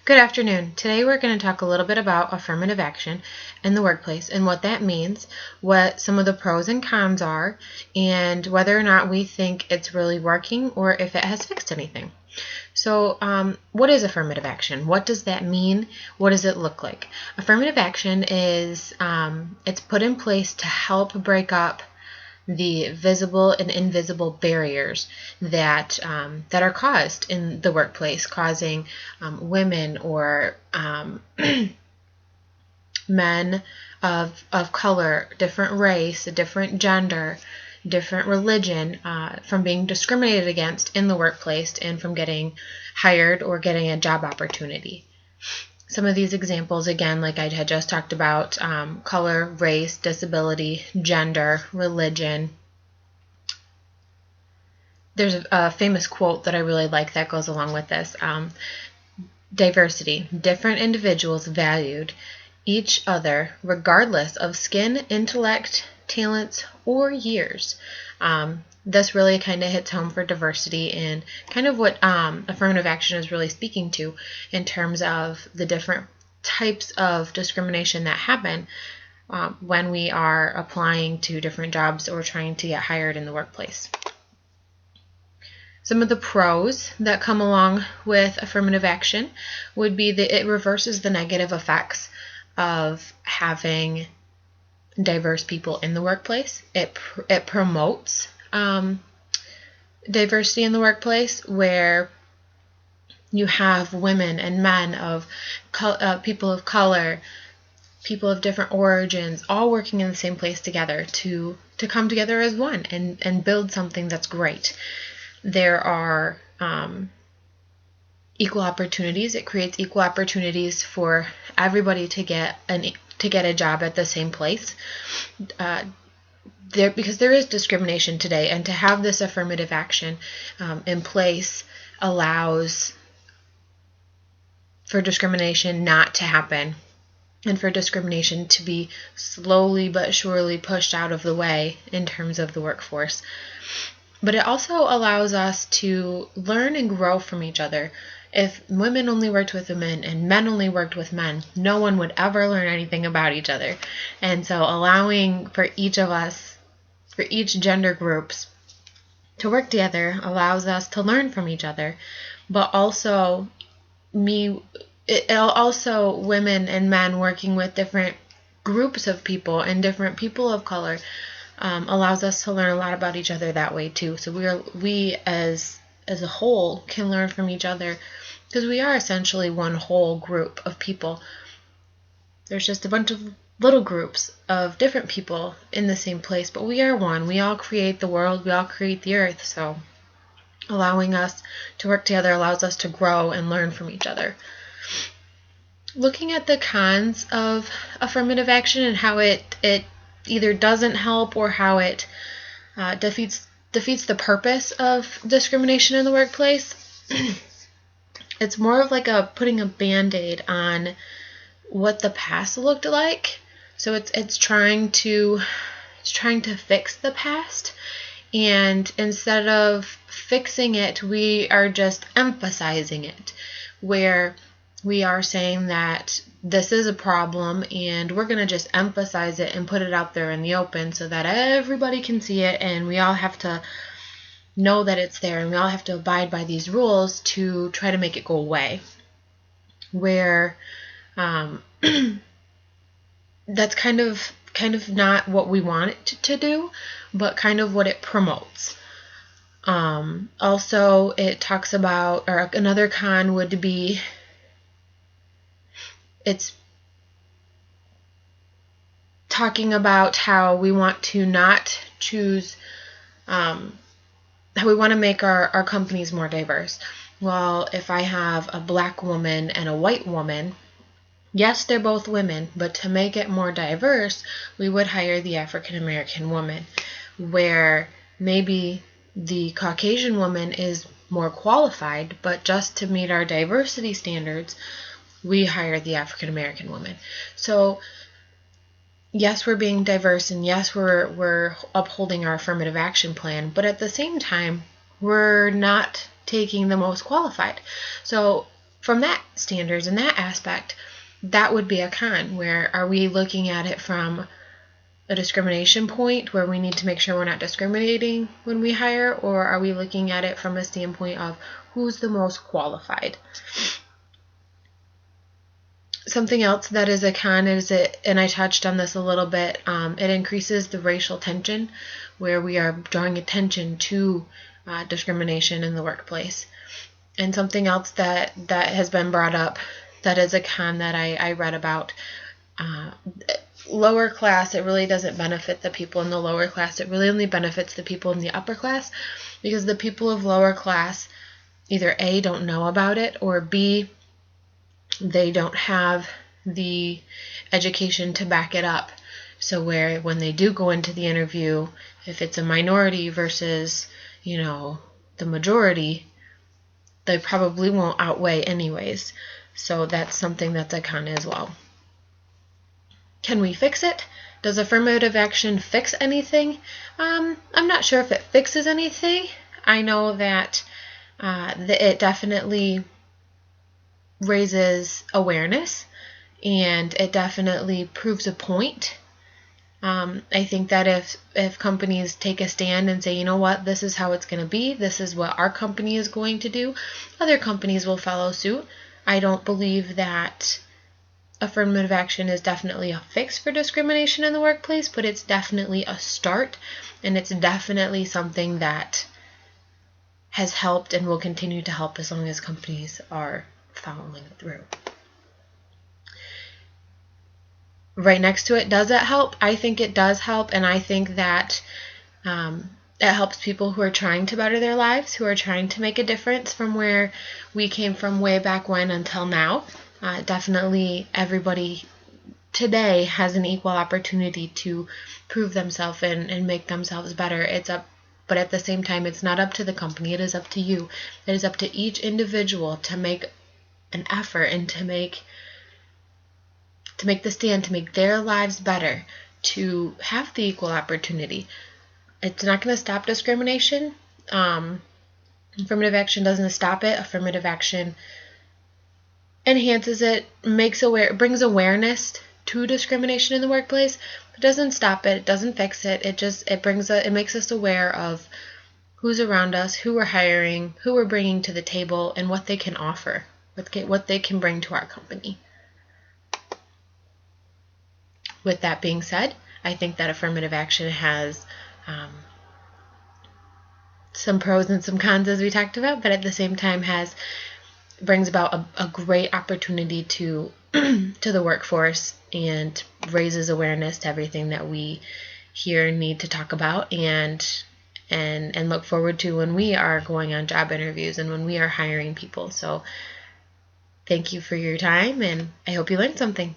Good afternoon. Today we're going to talk a little bit about affirmative action in the workplace and what that means, what some of the pros and cons are, and whether or not we think it's really working or if it has fixed anything. So, what is affirmative action? What does that mean? What does it look like? Affirmative action is it's put in place to help break up the visible and invisible barriers that are caused in the workplace, causing women or men of color, different race, a different gender, different religion, from being discriminated against in the workplace and from getting hired or getting a job opportunity. Some of these examples, again, like I had just talked about, color, race, disability, gender, religion. There's a famous quote that I really like that goes along with this. Diversity. Different individuals valued each other regardless of skin, intellect, talents, or years. This really kind of hits home for diversity and kind of what affirmative action is really speaking to in terms of the different types of discrimination that happen when we are applying to different jobs or trying to get hired in the workplace. Some of the pros that come along with affirmative action would be that it reverses the negative effects of having diverse people in the workplace. It promotes diversity in the workplace where you have women and men of people of color, people of different origins, all working in the same place together to come together as one and build something that's great. There are equal opportunities. It creates equal opportunities for everybody to get a job at the same place. Because there is discrimination today, and to have this affirmative action in place allows for discrimination not to happen and for discrimination to be slowly but surely pushed out of the way in terms of the workforce. But it also allows us to learn and grow from each other. If women only worked with women and men only worked with men, no one would ever learn anything about each other. And so allowing for each of us, for each gender groups, to work together allows us to learn from each other. But also women and men working with different groups of people and different people of color allows us to learn a lot about each other that way too. So we as a whole can learn from each other because we are essentially one whole group of people. There's just a bunch of little groups of different people in the same place, but we are one. We all create the world. We all create the earth. So allowing us to work together allows us to grow and learn from each other. Looking at the cons of affirmative action and how it either doesn't help or how it defeats the purpose of discrimination in the workplace. It's more of like putting a band-aid on what the past looked like. So it's trying to fix the past, and instead of fixing it, we are just emphasizing it, where we are saying that this is a problem and we're going to just emphasize it and put it out there in the open so that everybody can see it, and we all have to know that it's there and we all have to abide by these rules to try to make it go away. Where that's kind of not what we want it to do, but kind of what it promotes. Also, it talks about, or another con would be, it's talking about how we want to not choose, how we want to make our companies more diverse. Well, if I have a black woman and a white woman, yes, they're both women, but to make it more diverse, we would hire the African American woman, where maybe the Caucasian woman is more qualified, but just to meet our diversity standards, we hire the African American woman. So yes, we're being diverse, and yes, we're upholding our affirmative action plan, but at the same time, we're not taking the most qualified. So from that standards and that aspect, that would be a con. Where are we looking at it from a discrimination point where we need to make sure we're not discriminating when we hire, or are we looking at it from a standpoint of who's the most qualified? Something else that is a con is it, and I touched on this a little bit, it increases the racial tension where we are drawing attention to discrimination in the workplace. And something else that has been brought up that is a con that I read about, lower class, it really doesn't benefit the people in the lower class. It really only benefits the people in the upper class, because the people of lower class either A, don't know about it, or B, they don't have the education to back it up. So where when they do go into the interview, if it's a minority versus, the majority, they probably won't outweigh anyways. So that's something that's a con as well. Can we fix it? Does affirmative action fix anything? I'm not sure if it fixes anything. I know that it definitely raises awareness, and it definitely proves a point. I think that if companies take a stand and say, you know what, this is how it's going to be, this is what our company is going to do, other companies will follow suit. I don't believe that affirmative action is definitely a fix for discrimination in the workplace, but it's definitely a start, and it's definitely something that has helped and will continue to help as long as companies are following through. Right next to it, does it help? I think it does help, and I think that it helps people who are trying to better their lives, who are trying to make a difference from where we came from way back when until now. Definitely everybody today has an equal opportunity to prove themselves and make themselves better. But at the same time, it's not up to the company. It is up to you. It is up to each individual to make an effort and to make the stand, to make their lives better, to have the equal opportunity. It's not going to stop discrimination. Affirmative action doesn't stop it. Affirmative action enhances it, brings awareness to discrimination in the workplace. It doesn't stop it. It doesn't fix it. It makes us aware of who's around us, who we're hiring, who we're bringing to the table, and what they can offer, what they can bring to our company. With that being said, I think that affirmative action has some pros and some cons, as we talked about, but at the same time brings about a great opportunity to the workforce, and raises awareness to everything that we here need to talk about and look forward to when we are going on job interviews and when we are hiring people. So thank you for your time, and I hope you learned something.